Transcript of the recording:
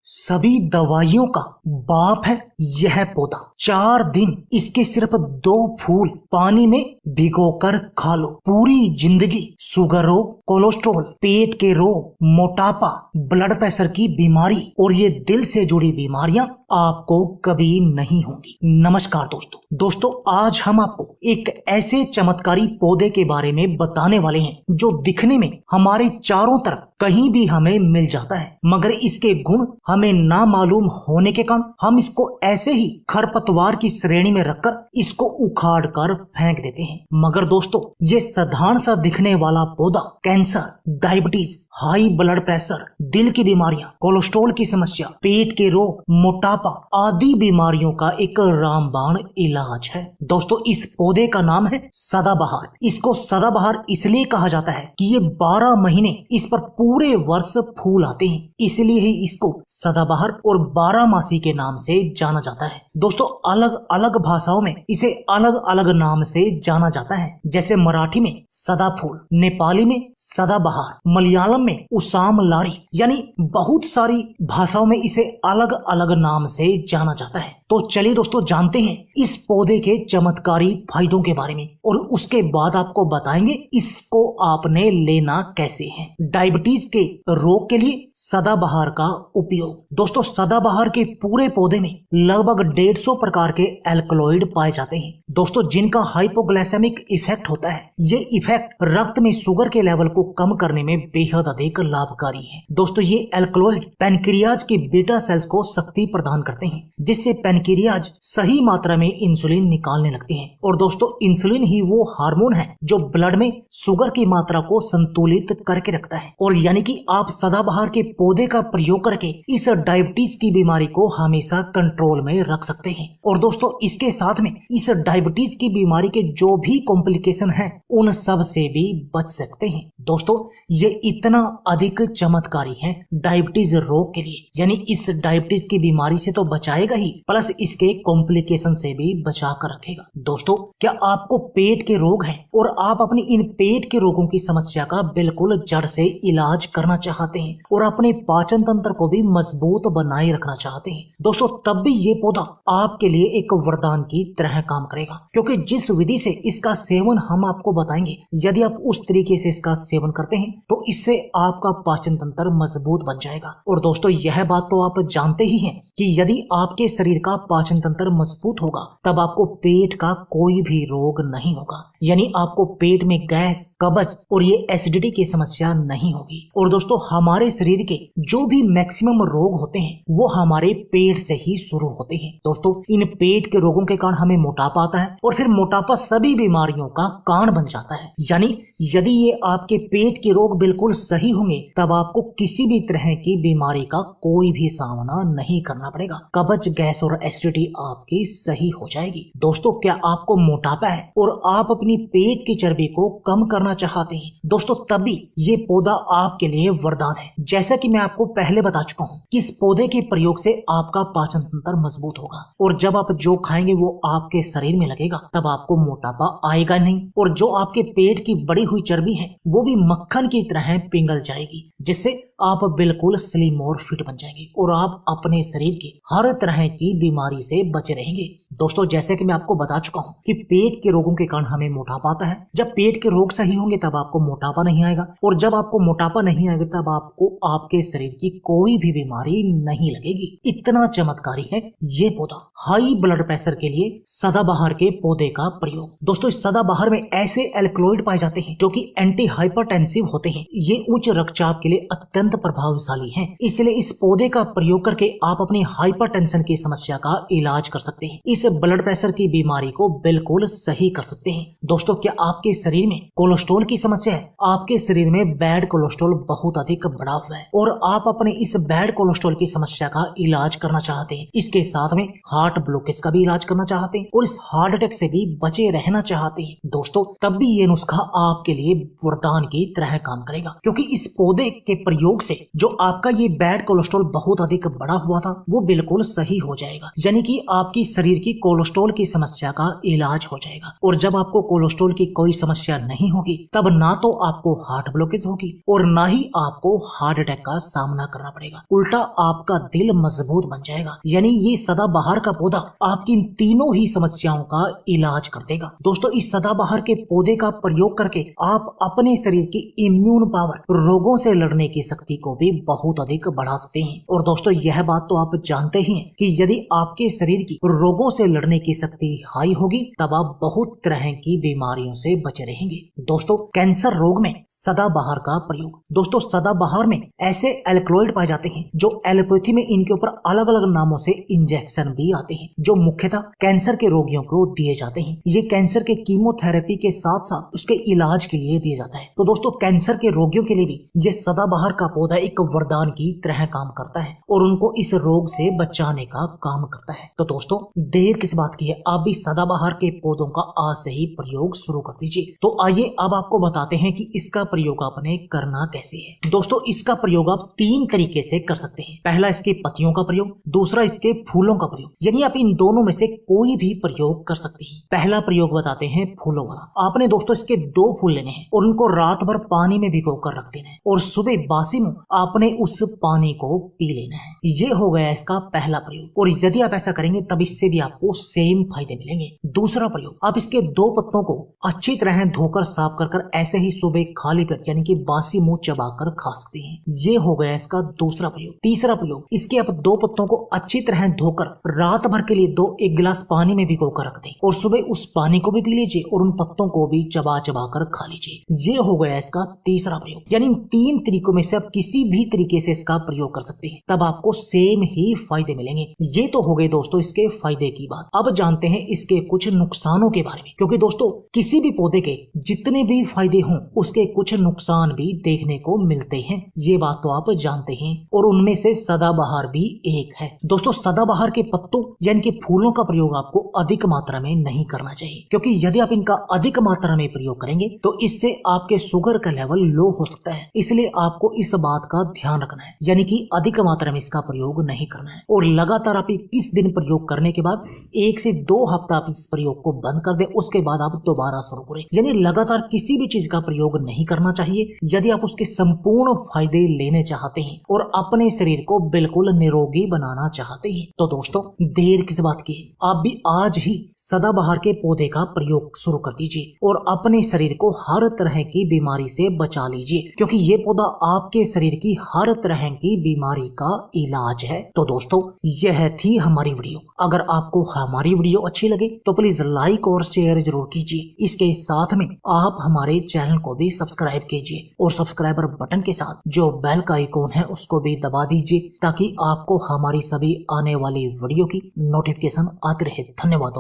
सभी दवाइयों का बाप है यह पौधा। 4 दिन इसके सिर्फ 2 फूल पानी में भिगोकर खा लो, पूरी जिंदगी शुगर रोग, कोलेस्ट्रॉल, पेट के रोग, मोटापा, ब्लड प्रेशर की बीमारी और ये दिल से जुड़ी बीमारियां आपको कभी नहीं होंगी। नमस्कार दोस्तों, आज हम आपको एक ऐसे चमत्कारी पौधे के बारे में बताने वाले हैं जो दिखने में हमारे चारों तरफ कहीं भी हमें मिल जाता है, मगर इसके गुण हमें ना मालूम होने के कारण हम इसको ऐसे ही खरपतवार की श्रेणी में रखकर इसको उखाड़ कर फेंक देते हैं। मगर दोस्तों, ये साधारण सा दिखने वाला पौधा cancer, diabetes, high blood pressure, दिल की बीमारियां, कोलेस्ट्रॉल की समस्या, पेट के रोग, मोटापा आदि बीमारियों का एक रामबाण इलाज है। दोस्तों, इस पौधे का नाम है सदाबहार। इसको सदाबहार इसलिए कहा जाता है कि ये 12 महीने इस पर पूरे वर्ष फूल आते हैं, इसलिए ही इसको सदाबहार और 12मासी के नाम से जाना जाता है। दोस्तों, अलग अलग भाषाओं में इसे अलग अलग नाम से जाना जाता है, जैसे मराठी में सदाफूल, नेपाली में सदाबहार, मलयालम में उसाम लारी, यानी बहुत सारी भाषाओं में इसे अलग अलग नाम से जाना जाता है। तो चलिए दोस्तों, जानते हैं इस पौधे के चमत्कारी फायदों के बारे में और उसके बाद आपको बताएंगे इसको आपने लेना कैसे है। डायबिटीज के रोग के लिए सदाबहार का उपयोग। दोस्तों, सदाबहार के पूरे पौधे में लगभग 150 प्रकार के एल्कलॉइड पाए जाते हैं, दोस्तों, जिनका हाइपोग्लाइसेमिक इफेक्ट होता है। ये इफेक्ट रक्त में शुगर के लेवल को कम करने में बेहद अधिक लाभकारी है। दोस्तों, ये एल्कलॉइड पैनक्रियाज के बीटा सेल्स को शक्ति प्रदान करते हैं, जिससे पैनक्रियाज सही मात्रा में इंसुलिन निकालने लगते हैं। और दोस्तों, इंसुलिन ही वो हार्मोन है जो ब्लड में शुगर की मात्रा को संतुलित करके रखता है। और यानी कि आप सदाबहार के पौधे का प्रयोग करके इस डायबिटीज की बीमारी को हमेशा कंट्रोल में रख सकते हैं। और दोस्तों, इसके साथ में इस डायबिटीज की बीमारी के जो भी कॉम्प्लिकेशन है उन सब से भी बच सकते हैं। दोस्तों, ये इतना अधिक चमत्कारी है डायबिटीज रोग के लिए, यानी इस डायबिटीज की बीमारी से तो बचाएगा ही, प्लस इसके कॉम्प्लिकेशन से भी बचा कर रखेगा। दोस्तों, क्या आपको पेट के रोग है और आप अपनी इन पेट के रोगों की समस्या का बिल्कुल जड़ से इलाज करना चाहते हैं और अपने पाचन तंत्र को भी मजबूत बनाए रखना चाहते हैं, दोस्तों, तब भी ये पौधा आपके लिए एक वरदान की तरह काम करेगा, क्योंकि जिस विधि से इसका सेवन हम आपको बताएंगे, यदि आप उस तरीके से इसका सेवन करते हैं तो इससे आपका पाचन तंत्र मजबूत बन जाएगा। और दोस्तों, यह बात तो आप जानते ही हैं कि यदि आपके शरीर का पाचन तंत्र मजबूत होगा तब आपको पेट का कोई भी रोग नहीं होगा, यानी आपको पेट में गैस, कब्ज और ये एसिडिटी की समस्या नहीं होगी। और दोस्तों, हमारे शरीर के जो भी मैक्सिमम रोग होते हैं वो हमारे पेट से ही शुरू होते हैं। दोस्तों, इन पेट के रोगों के कारण हमें मोटापा आता है और फिर मोटापा सभी बीमारियों का कारण बन जाता है। यानी यदि ये आपके पेट के रोग बिल्कुल सही होंगे तब आपको किसी भी तरह की बीमारी का कोई भी सामना नहीं करना पड़ेगा। कब्ज, गैस और एसिडिटी आपकी सही हो जाएगी। दोस्तों, क्या आपको मोटापा है और आप अपनी पेट की चर्बी को कम करना चाहते हैं, दोस्तों, तभी ये पौधा आपके लिए वरदान है। जैसा कि मैं आपको पहले बता चुका हूँ कि इस पौधे के प्रयोग से आपका पाचन तंत्र मजबूत होगा और जब आप जो खाएंगे वो आपके शरीर में लगेगा तब आपको मोटापा आएगा नहीं, और जो आपके पेट की बढ़ी हुई चर्बी है वो भी मक्खन की तरह पिघल जाएगी, जिससे आप बिल्कुल स्लिम और फिट बन जाएंगे और आप अपने शरीर की हर तरह की बीमारी से बचे रहेंगे। दोस्तों, जैसे कि मैं आपको बता चुका हूँ कि पेट के रोगों के कारण हमें मोटापा आता है। जब पेट के रोग सही होंगे तब आपको मोटापा नहीं आएगा, और जब आपको मोटापा नहीं आएगा तब आपको आपके शरीर की कोई भी बीमारी नहीं लगेगी। इतना चमत्कारी है ये पौधा। हाई ब्लड प्रेशर के लिए सदाबहार के पौधे का प्रयोग। दोस्तों, इस सदाबहार में ऐसे एल्कलॉइड पाए जाते हैं जो कि एंटी हाइपरटेंसिव होते हैं। ये उच्च रक्तचाप के लिए अत्यंत प्रभावशाली हैं। इसलिए इस पौधे का प्रयोग करके आप अपनी हाइपरटेंशन की समस्या का इलाज कर सकते हैं। इस ब्लड प्रेशर की बीमारी को बिल्कुल सही कर सकते हैं। दोस्तों, क्या आपके शरीर में कोलेस्ट्रॉल की समस्या है? आपके शरीर में बैड कोलेस्ट्रॉल बहुत अधिक बढ़ा हुआ है और आप अपने इस बैड कोलेस्ट्रॉल की समस्या का इलाज करना चाहते हैं। इसके साथ में हार्ट ब्लॉकेज का भी इलाज करना चाहते हैं और इस हार्ट अटैक से भी बचे रहना चाहते हैं, दोस्तों, तब भी ये नुस्खा आपके लिए वरदान की तरह काम करेगा, क्योंकि इस पौधे के प्रयोग से जो आपका ये बैड कोलेस्ट्रॉल बहुत अधिक बढ़ा हुआ था वो बिल्कुल सही हो जाएगा, यानी कि आपकी शरीर की कोलेस्ट्रॉल की समस्या का इलाज हो जाएगा। और जब आपको कोलेस्ट्रॉल की कोई समस्या नहीं होगी तब ना तो आपको हार्ट ब्लॉकेज होगी और ना ही आपको हार्ट अटैक का सामना करना पड़ेगा। उल्टा बेटा आपका दिल मजबूत बन जाएगा। यानी ये सदाबहार का पौधा आपकी इन तीनों ही समस्याओं का इलाज कर देगा। दोस्तों इस सदाबहार के पौधे का प्रयोग करके आप अपने शरीर की इम्यून पावर, रोगों से लड़ने की शक्ति को भी बहुत अधिक बढ़ा सकते हैं। और दोस्तों यह बात तो आप जानते ही हैं कि यदि आपके शरीर की रोगों से लड़ने की शक्ति हाई होगी तब आप बहुत तरह की बीमारियों से बचे रहेंगे। दोस्तों कैंसर रोग में सदाबहार का प्रयोग। दोस्तों सदाबहार में ऐसे एल्कलॉइड पाए जाते हैं जो एलोपैथी में इनके ऊपर अलग अलग नामों से इंजेक्शन भी आते हैं, जो मुख्यतः कैंसर के रोगियों को दिए जाते हैं। ये कैंसर के कीमोथेरेपी के साथ साथ उसके इलाज के लिए दिया जाता है। तो दोस्तों कैंसर के रोगियों के लिए भी ये सदाबहार का पौधा एक वरदान की तरह काम करता है और उनको इस रोग से बचाने का काम करता है। तो दोस्तों देर किस बात की है, आप भी सदाबहार के पौधों का आज से ही प्रयोग शुरू कर दीजिए। तो आइए अब आपको बताते हैं कि इसका प्रयोग आपने करना कैसे है। दोस्तों इसका प्रयोग आप 3 तरीके से कर सकते हैं। पहला इसके पत्तियों का प्रयोग, दूसरा इसके फूलों का प्रयोग। यानी आप इन दोनों में से कोई भी प्रयोग कर सकते हैं। पहला प्रयोग बताते हैं फूलों वाला। आपने दोस्तों इसके 2 फूल लेने हैं और उनको रात भर पानी में भिगो कर रख देना है और सुबह बासी मुंह आपने उस पानी को पी लेना है। ये हो गया इसका पहला प्रयोग और यदि आप ऐसा करेंगे तब इससे भी आपको सेम फायदे मिलेंगे। दूसरा प्रयोग, आप इसके 2 पत्तों को अच्छी तरह धोकर साफ कर ऐसे ही सुबह खाली पेट यानी कि बासी मुंह चबाकर खा सकते हैं। ये हो गया इसका दूसरा प्रयोग। तीसरा प्रयोग, इसके आप 2 पत्तों को अच्छी तरह धोकर रात भर के लिए 1 गिलास पानी में भिगो कर रख दें और सुबह उस पानी को भी पी लीजिए और उन पत्तों को भी चबा चबा कर खा लीजिए। ये हो गया इसका तीसरा प्रयोग। यानी इन 3 तरीकों में से आप किसी भी तरीके से इसका प्रयोग कर सकते हैं, तब आपको सेम ही फायदे मिलेंगे। ये तो हो गए दोस्तों इसके फायदे की बात। अब जानते हैं इसके कुछ नुकसानों के बारे में, क्योंकि दोस्तों किसी भी पौधे के जितने भी फायदे हों उसके कुछ नुकसान भी देखने को मिलते हैं। ये बात तो आप जानते हैं और उनमें से सदाबहार भी एक है। दोस्तों सदाबहार के पत्तों यानी कि फूलों का प्रयोग आपको अधिक मात्रा में नहीं करना चाहिए, क्योंकि यदि आप इनका अधिक मात्रा में प्रयोग करेंगे तो इससे आपके शुगर का लेवल लो हो सकता है। इसलिए आपको इस बात का ध्यान रखना है, यानी कि अधिक मात्रा में इसका प्रयोग नहीं करना है। और लगातार आप 21 दिन प्रयोग करने के बाद 1 से 2 हफ्ता आप इस प्रयोग को बंद कर दें, उसके बाद आप दोबारा शुरू करें। यानी लगातार किसी भी चीज का प्रयोग नहीं करना चाहिए यदि आप उसके संपूर्ण फायदे लेने चाहते हैं और अपने शरीर को बिल्कुल निरोगी बनाना चाहते हैं। तो दोस्तों देर किस बात की है, आप भी आज ही सदाबहार के पौधे का प्रयोग शुरू कर दीजिए और अपने शरीर को हर तरह की बीमारी से बचा लीजिए, क्योंकि ये पौधा आपके शरीर की हर तरह की बीमारी का इलाज है। तो दोस्तों यह थी हमारी वीडियो। अगर आपको हमारी वीडियो अच्छी लगे तो प्लीज लाइक और शेयर जरूर कीजिए। इसके साथ में आप हमारे चैनल को भी सब्सक्राइब कीजिए और सब्सक्राइबर बटन के साथ जो बेल का आइकॉन है उसको भी दबा दीजिए, ताकि आपको हमारी सभी आने वाली वीडियो की नोटिफिकेशन आती रहे। धन्यवाद दोस्तों।